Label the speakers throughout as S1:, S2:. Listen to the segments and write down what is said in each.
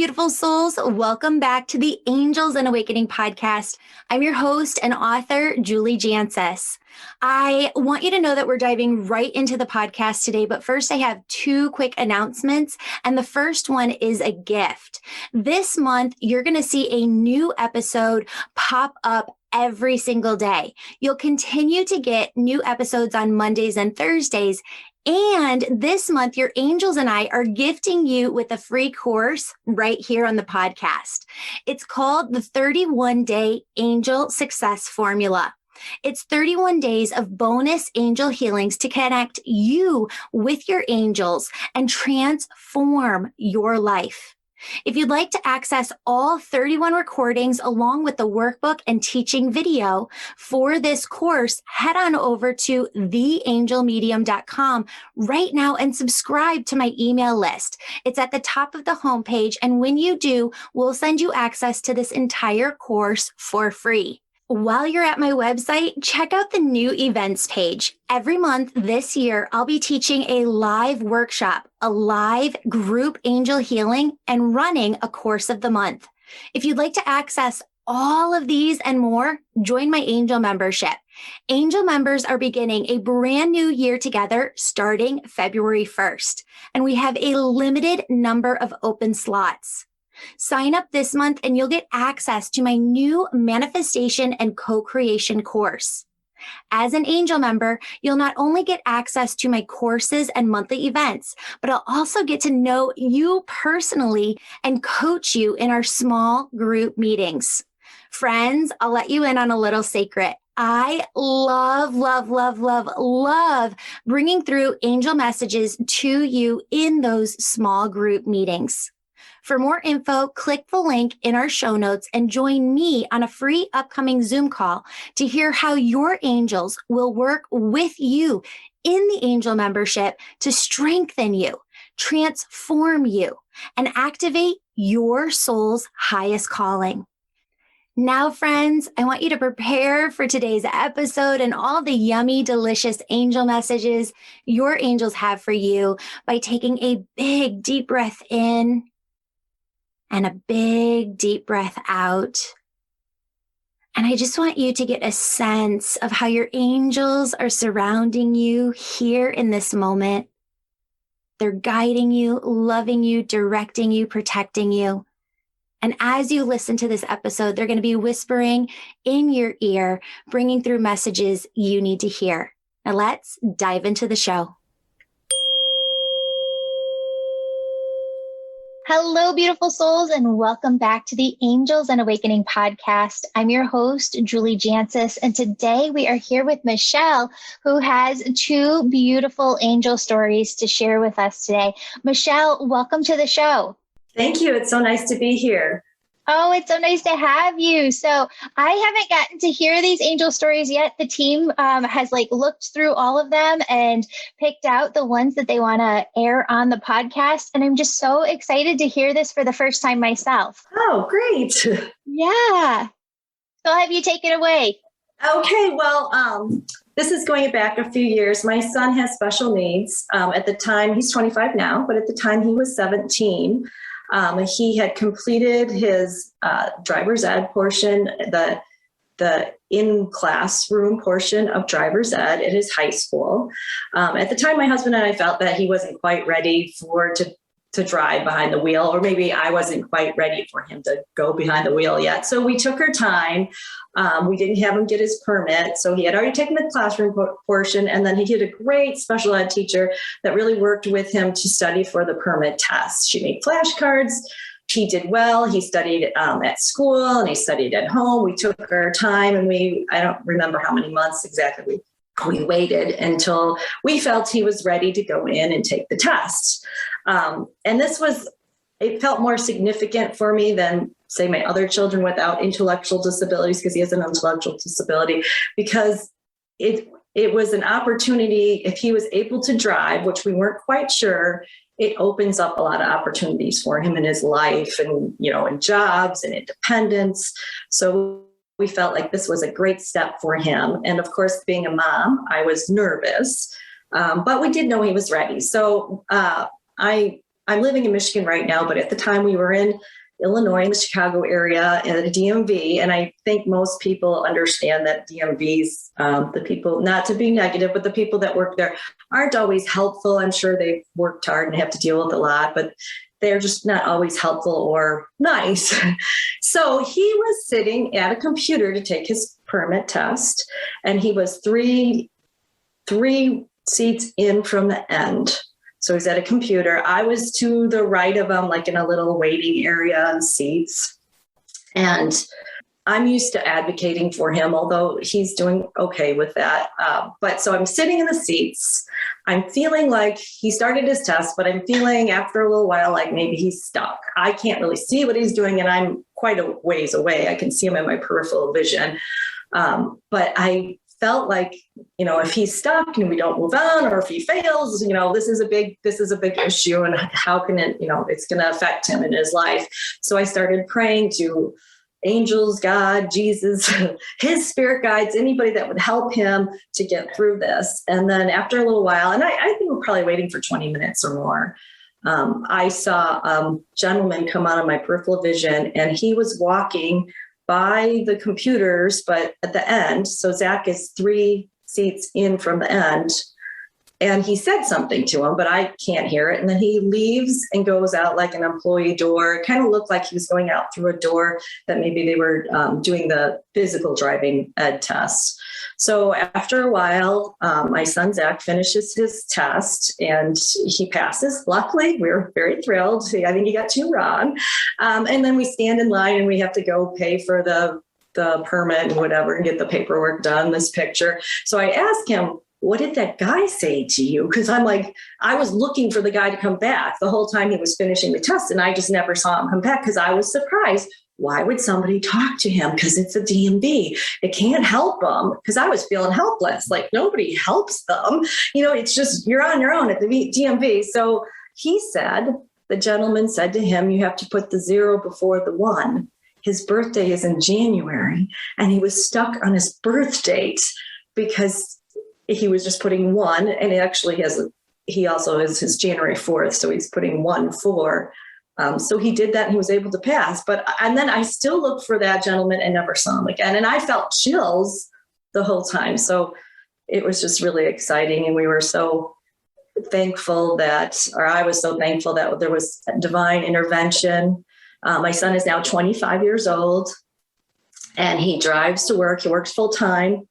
S1: beautiful souls. Welcome back to the Angels and Awakening podcast. I'm your host and author, Julie Jancius. I want you to know that we're diving right into the podcast today, but first I have two quick announcements, and the first one is a gift. This month, you're going to see a new episode pop up every single day. You'll continue to get new episodes on Mondays and Thursdays. And this month, your angels and I are gifting you with a free course right here on the podcast. It's called the 31-Day Angel Success Formula. It's 31 days of bonus angel healings to connect you with your angels and transform your life. If you'd like to access all 31 recordings along with the workbook and teaching video for this course, head on over to theangelmedium.com right now and subscribe to my email list. It's at the top of the homepage, and when you do, we'll send you access to this entire course for free. While you're at my website, check out the new events page. Every month this year, I'll be teaching a live workshop, a live group angel healing, and running a course of the month. If you'd like to access all of these and more, join my angel membership. Angel members are beginning a brand new year together starting February 1st, and we have a limited number of open slots. Sign up this month and you'll get access to my new manifestation and co-creation course. As an angel member, you'll not only get access to my courses and monthly events, but I'll also get to know you personally and coach you in our small group meetings. Friends, I'll let you in on a little secret. I love bringing through angel messages to you in those small group meetings. For more info, click the link in our show notes and join me on a free upcoming Zoom call to hear how your angels will work with you in the angel membership to strengthen you, transform you, and activate your soul's highest calling. Now, friends, I want you to prepare for today's episode and all the yummy, delicious angel messages your angels have for you by taking a big, deep breath in and a big, deep breath out. And I just want you to get a sense of how your angels are surrounding you here in this moment. They're guiding you, loving you, directing you, protecting you. And as you listen to this episode, they're going to be whispering in your ear, bringing through messages you need to hear. Now let's dive into the show. Hello, beautiful souls, and welcome back to the Angels and Awakening podcast. I'm your host, Julie Jancius, and today we are here with Michelle, who has two beautiful angel stories to share with us today. Michelle, welcome to the show.
S2: Thank you. It's so nice to be here.
S1: Oh, it's so nice to have you. So I haven't gotten to hear these angel stories yet. The team has looked through all of them and picked out the ones that they want to air on the podcast. And I'm just so excited to hear this for the first time myself.
S2: Oh, great.
S1: Yeah. So have you take it away?
S2: Okay. Well, this is going back a few years. My son has special needs. At the time, he's 25 now, but at the time he was 17. He had completed his driver's ed portion, the in-classroom portion of driver's ed at his high school. At the time, my husband and I felt that he wasn't quite ready to drive behind the wheel, or maybe I wasn't quite ready for him to go behind the wheel yet. So we took our time. We didn't have him get his permit. So he had already taken the classroom portion, and then he had a great special ed teacher that really worked with him to study for the permit test. She made flashcards. He did well. He studied at school and he studied at home. We took our time, and I don't remember how many months exactly we waited until we felt he was ready to go in and take the test. And it felt more significant for me than, say, my other children without intellectual disabilities, because he has an intellectual disability, because it was an opportunity. If he was able to drive, which we weren't quite sure, it opens up a lot of opportunities for him in his life and, in jobs and independence. So we felt like this was a great step for him. And of course, being a mom, I was nervous, but we did know he was ready. So I I'm living in Michigan right now, but at the time we were in Illinois, in the Chicago area, and the DMV. And I think most people understand that DMVs, the people, not to be negative, but the people that work there aren't always helpful. I'm sure they've worked hard and have to deal with a lot, but they're just not always helpful or nice. So he was sitting at a computer to take his permit test, and he was three seats in from the end. So he's at a computer. I was to the right of him, like in a little waiting area and seats. And I'm used to advocating for him, although he's doing okay with that. But so I'm sitting in the seats. I'm feeling like he started his test, but I'm feeling after a little while like maybe he's stuck. I can't really see what he's doing, and I'm quite a ways away. I can see him in my peripheral vision. But I felt like, if he's stuck and we don't move on, or if he fails, this is a big issue, and how can it, it's going to affect him in his life. So I started praying to angels, God, Jesus, his spirit guides, anybody that would help him to get through this. And then after a little while, and I think we're probably waiting for 20 minutes or more, I saw a gentleman come out of my peripheral vision, and he was walking by the computers, but at the end. So Zach is 3 seats in from the end, and he said something to him, but I can't hear it. And then he leaves and goes out like an employee door. It kind of looked like he was going out through a door that maybe they were doing the physical driving ed test. So after a while, my son Zach finishes his test and he passes. Luckily, we were very thrilled. I think he got 2 wrong. And then we stand in line and we have to go pay for the permit and whatever and get the paperwork done, this picture. So I asked him, what did that guy say to you? Because I'm like, I was looking for the guy to come back the whole time he was finishing the test, and I just never saw him come back because I was surprised. Why would somebody talk to him? Because it's a DMV. It can't help them, because I was feeling helpless. Like nobody helps them. It's just you're on your own at the DMV. So he said, the gentleman said to him, you have to put the 0 before the 1. His birthday is in January, and he was stuck on his birth date because he was just putting 1, and he also has his January 4th. So he's putting 1-4. So he did that and he was able to pass. And then I still looked for that gentleman and never saw him again. And I felt chills the whole time. So it was just really exciting. And we were so thankful I was so thankful that there was divine intervention. My son is now 25 years old, and he drives to work. He works full time.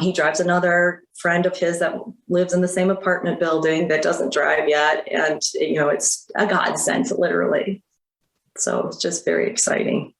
S2: He drives another friend of his that lives in the same apartment building that doesn't drive yet. And, it's a godsend, literally. So it's just very exciting.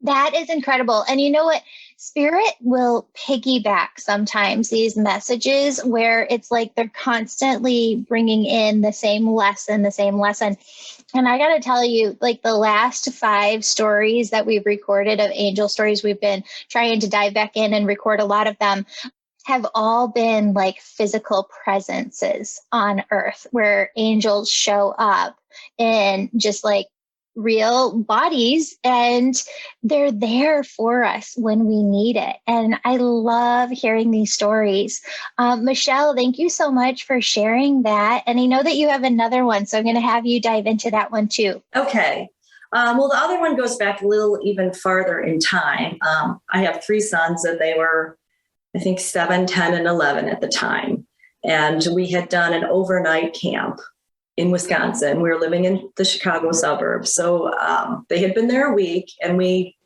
S3: That is incredible. And you know what? Spirit will piggyback sometimes these messages where it's like they're constantly bringing in the same lesson. And I got to tell you, like the last 5 stories that we've recorded of angel stories, we've been trying to dive back in and record a lot of them, have all been like physical presences on earth where angels show up in just like real bodies, and they're there for us when we need it. And I love hearing these stories. Michelle, thank you so much for sharing that. And I know that you have another one, so I'm going to have you dive into that one too.
S2: Okay. Well, the other one goes back a little even farther in time. I have 3 sons, and they were, I think, 7, 10, and 11 at the time. And we had done an overnight camp in Wisconsin. We were living in the Chicago suburbs. So they had been there a week, and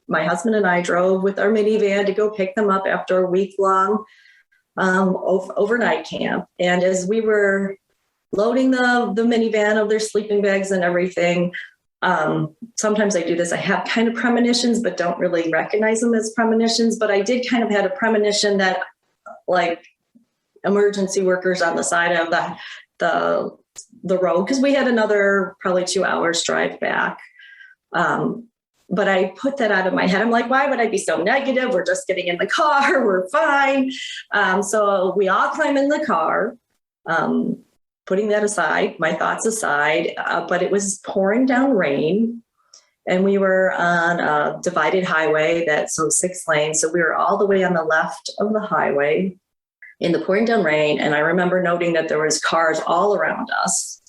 S2: my husband and I drove with our minivan to go pick them up after a week-long overnight camp. And as we were loading the minivan of their sleeping bags and everything, sometimes I do this. I have kind of premonitions, but don't really recognize them as premonitions. But I did kind of had a premonition that, like, emergency workers on the side of the road, because we had another probably 2 hours drive back. But I put that out of my head. I'm like, why would I be so negative? We're just getting in the car. We're fine. So we all climb in the car, putting that aside, my thoughts aside, but it was pouring down rain, and we were on a divided highway so 6 lanes. So we were all the way on the left of the highway in the pouring down rain. And I remember noting that there was cars all around us.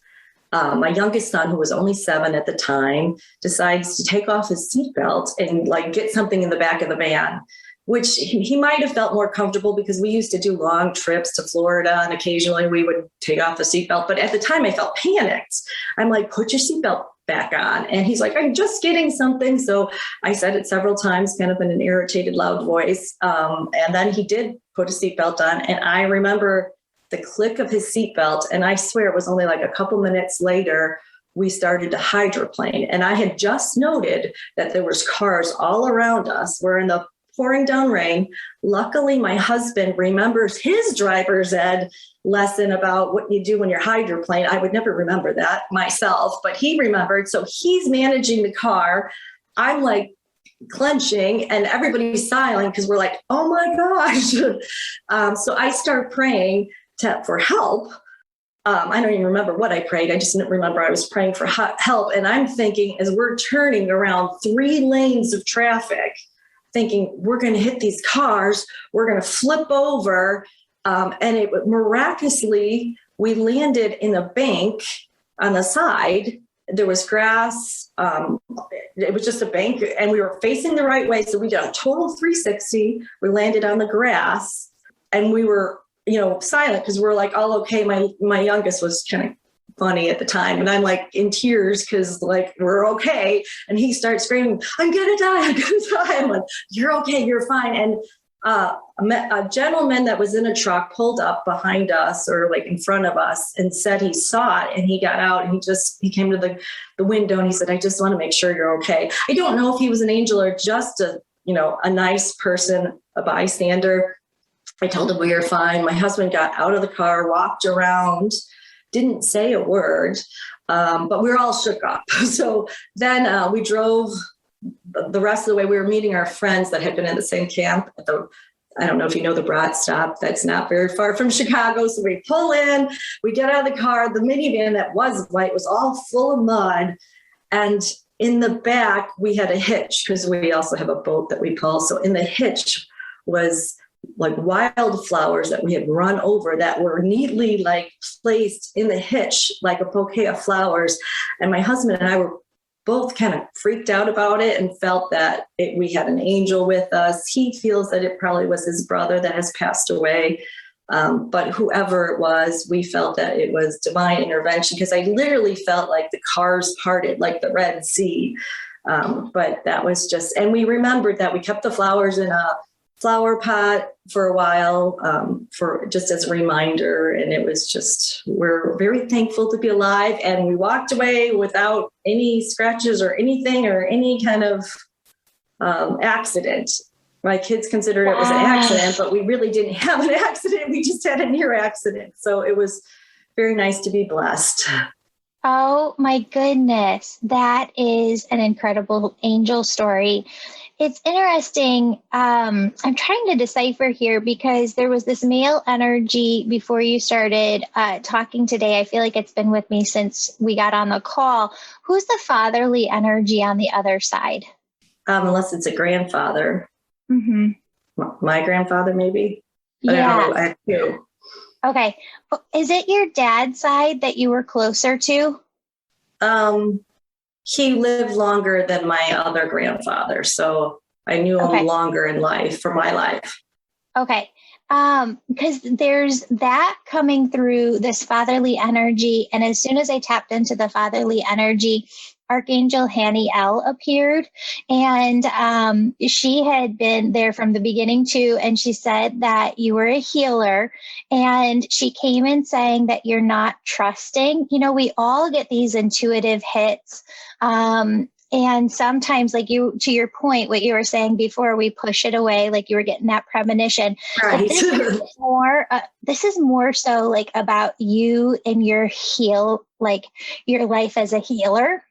S2: My youngest son, who was only 7 at the time, decides to take off his seatbelt and like get something in the back of the van, which he might have felt more comfortable because we used to do long trips to Florida and occasionally we would take off the seatbelt. But at the time I felt panicked. I'm like, put your seatbelt back on. And he's like, I'm just getting something. So I said it several times, kind of in an irritated, loud voice. And then he did put a seatbelt on. And I remember the click of his seatbelt. And I swear it was only like a couple minutes later, we started to hydroplane. And I had just noted that there was cars all around us. We're in the pouring down rain. Luckily, my husband remembers his driver's ed lesson about what you do when you're hydroplane. I would never remember that myself, but he remembered. So he's managing the car. I'm like clenching and everybody's silent because we're like, oh my gosh. So I start praying for help. I don't even remember what I prayed. I just didn't remember I was praying for help. And I'm thinking as we're turning around 3 lanes of traffic, thinking we're going to hit these cars, we're going to flip over. And it miraculously, we landed in a bank on the side. There was grass. It was just a bank and we were facing the right way. So we did a total 360. We landed on the grass and we were, silent because we're like, all okay. My youngest was kind of funny at the time. And I'm like in tears because like, we're okay. And he starts screaming, I'm going to die. I'm going to die. I'm like, you're okay. You're fine. And a gentleman that was in a truck pulled up behind us or like in front of us and said he saw it and he got out and he came to the window and he said, I just want to make sure you're okay. I don't know if he was an angel or just a nice person, a bystander. I told him we were fine. My husband got out of the car, walked around, didn't say a word, but we were all shook up. So then we drove the rest of the way. We were meeting our friends that had been in the same camp at I don't know if you know the Brat Stop. That's not very far from Chicago. So we pull in, we get out of the car. The minivan that was white was all full of mud. And in the back, we had a hitch because we also have a boat that we pull. So in the hitch was like wildflowers that we had run over that were neatly like placed in the hitch, like a bouquet of flowers. And my husband and I were both kind of freaked out about it and felt that we had an angel with us. He feels that it probably was his brother that has passed away. But whoever it was, we felt that it was divine intervention because I literally felt like the cars parted like the Red Sea. But that was just, and we remembered that we kept the flowers in a flower pot for a while, for just as a reminder. And it was just, we're very thankful to be alive. And we walked away without any scratches or anything or any kind of accident. My kids considered it was an accident, but we really didn't have an accident. We just had a near accident. So it was very nice to be blessed.
S3: Oh my goodness. That is an incredible angel story. It's interesting. I'm trying to decipher here because there was this male energy before you started talking today. I feel like it's been with me since we got on the call. Who's the fatherly energy on the other side?
S2: Unless it's a grandfather.
S3: Mm-hmm.
S2: My grandfather, maybe. But
S3: Yeah.
S2: I don't know. I have 2.
S3: Okay. Is it your dad's side that you were closer to?
S2: He lived longer than my other grandfather, so I knew him longer in life for my life. Okay.
S3: Because there's that coming through this fatherly energy. And as soon as I tapped into the fatherly energy, Archangel Haniel appeared, and she had been there from the beginning too. And she said that you were a healer, and she came in saying that you're not trusting. We all get these intuitive hits. And sometimes, like to your point, what you were saying before, we push it away, like you were getting that premonition.
S2: Right.
S3: But this is more so like about you and your your life as a healer,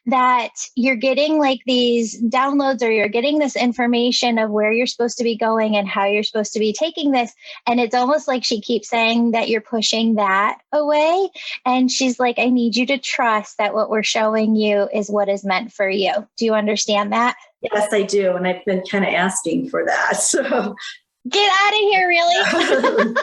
S3: that you're getting like these downloads, or you're getting this information of where you're supposed to be going and how you're supposed to be taking this. And it's almost like she keeps saying that you're pushing that away. And she's like, I need you to trust that what we're showing you is what is meant for you. Do you understand that?
S2: Yes, I do. And I've been kind of asking for that. So
S3: get out of here, really?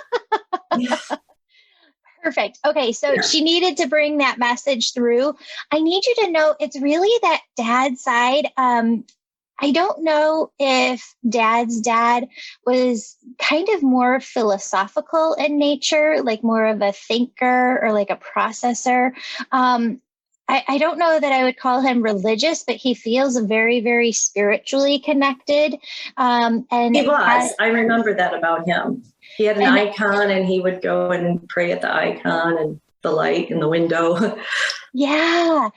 S3: perfect. Okay. So she needed to bring that message through. I need you to know it's really that dad side. I don't know if dad's dad was kind of more philosophical in nature, like more of a thinker or like a processor. I don't know that I would call him religious, but he feels very, very spiritually connected. And
S2: he was. I remember that about him. He had an icon and he would go and pray at the icon and the light in the window.
S3: Yeah.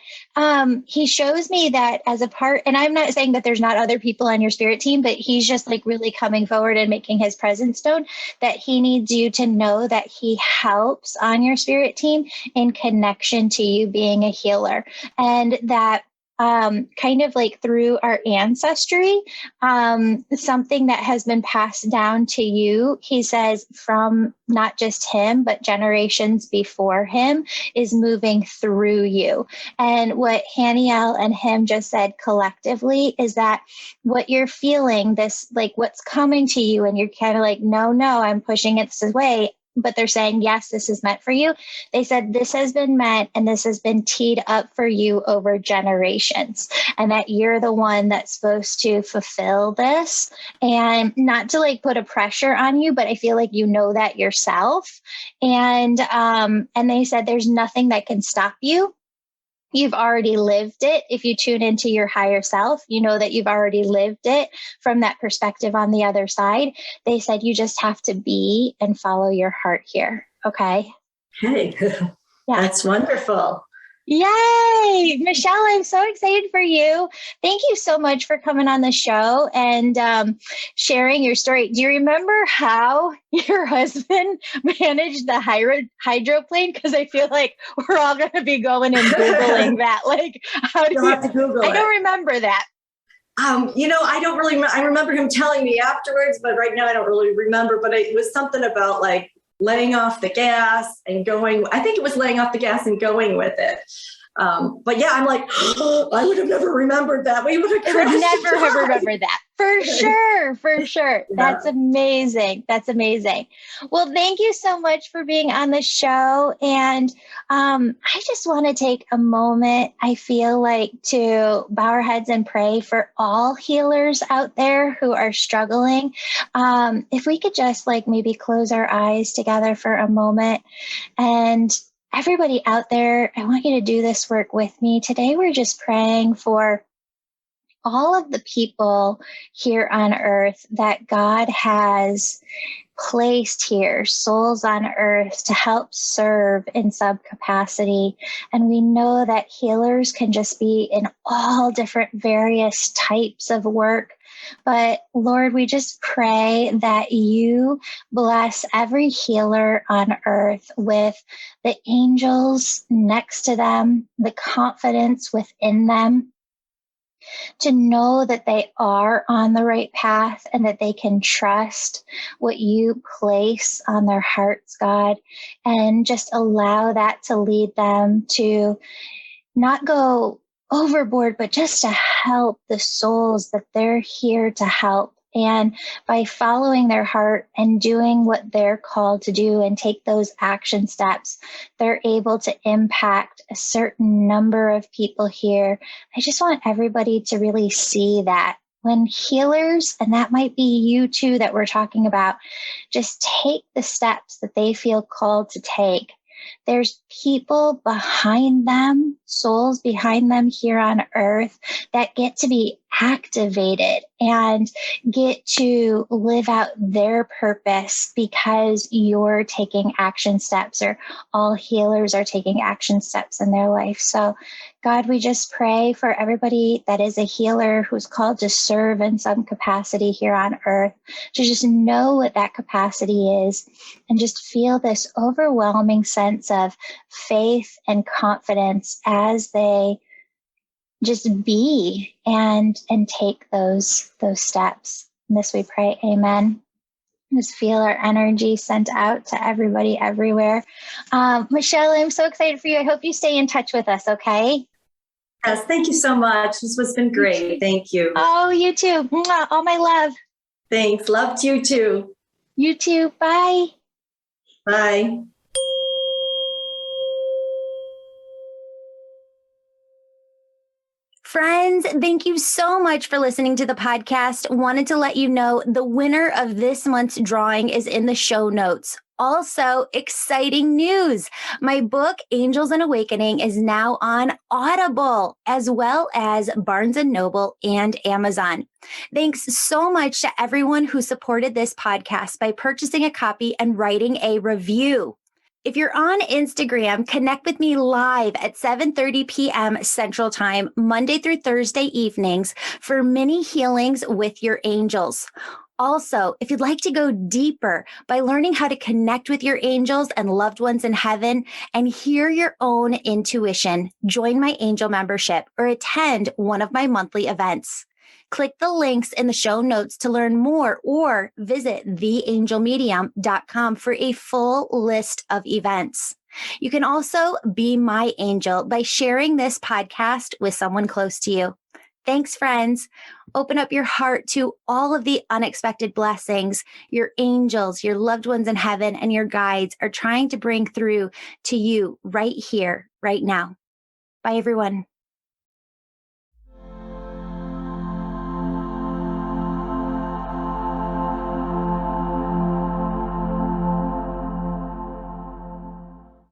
S3: He shows me that as a part, and I'm not saying that there's not other people on your spirit team, but he's just like really coming forward and making his presence known, that he needs you to know that he helps on your spirit team in connection to you being a healer, and that kind of like through our ancestry, something that has been passed down to you, he says, from not just him, but generations before him, is moving through you. And what Haniel and him just said collectively is that what you're feeling, this, like what's coming to you, and you're kind of like, no, I'm pushing it this way. But they're saying, yes, this is meant for you. They said, this has been meant and this has been teed up for you over generations, and that you're the one that's supposed to fulfill this. And not to like put a pressure on you, but I feel like you know that yourself. And they said, there's nothing that can stop you. You've already lived it. If you tune into your higher self, you know that you've already lived it from that perspective on the other side. They said you just have to be and follow your heart here. Okay.
S2: Hey, That's wonderful.
S3: Yay! Michelle, I'm so excited for you. Thank you so much for coming on the show and sharing your story. Do you remember how your husband managed the hydroplane? Because I feel like we're all going to be going and Googling that. Like, how do you
S2: have to Google it.
S3: I don't remember that.
S2: I don't really, I remember him telling me afterwards, but right now I don't really remember, but it was something about like laying off the gas and going, I think it was laying off the gas and going with it. But yeah, I'm like, I would have never remembered that. We would have
S3: never have remembered that. For sure. Yeah. That's amazing. Well, thank you so much for being on the show. And I just want to take a moment, I feel like, to bow our heads and pray for all healers out there who are struggling. If we could just like maybe close our eyes together for a moment. And everybody out there, I want you to do this work with me. Today, we're just praying for all of the people here on earth that God has placed here, souls on earth to help serve in some capacity. And we know that healers can just be in all different various types of work. But Lord, we just pray that you bless every healer on earth with the angels next to them, the confidence within them, to know that they are on the right path and that they can trust what you place on their hearts, God, and just allow that to lead them to not go overboard, but just to help the souls that they're here to help. And by following their heart and doing what they're called to do and take those action steps, they're able to impact a certain number of people here. I just want everybody to really see that when healers, and that might be you too that we're talking about, just take the steps that they feel called to take, there's people behind them, souls behind them here on earth that get to be activated and get to live out their purpose because you're taking action steps, or all healers are taking action steps in their life. So God, we just pray for everybody that is a healer who's called to serve in some capacity here on earth, to just know what that capacity is and just feel this overwhelming sense of faith and confidence as they just be and take those steps. In this we pray, amen. Just feel our energy sent out to everybody everywhere. Michelle, I'm so excited for you. I hope you stay in touch with us, okay?
S2: Yes, thank you so much. This has been great. Thank you.
S3: Oh, you too. Mwah, all my love.
S2: Thanks. Loved you too.
S3: You too. Bye.
S2: Bye.
S1: Friends, thank you so much for listening to the podcast. Wanted to let you know the winner of this month's drawing is in the show notes. Also, exciting news. My book, Angels and Awakening, is now on Audible, as well as Barnes & Noble and Amazon. Thanks so much to everyone who supported this podcast by purchasing a copy and writing a review. If you're on Instagram, connect with me live at 7:30 p.m. Central Time, Monday through Thursday evenings for mini healings with your angels. Also, if you'd like to go deeper by learning how to connect with your angels and loved ones in heaven and hear your own intuition, join my angel membership or attend one of my monthly events. Click the links in the show notes to learn more or visit theangelmedium.com for a full list of events. You can also be my angel by sharing this podcast with someone close to you. Thanks, friends. Open up your heart to all of the unexpected blessings your angels, your loved ones in heaven, and your guides are trying to bring through to you right here, right now. Bye, everyone.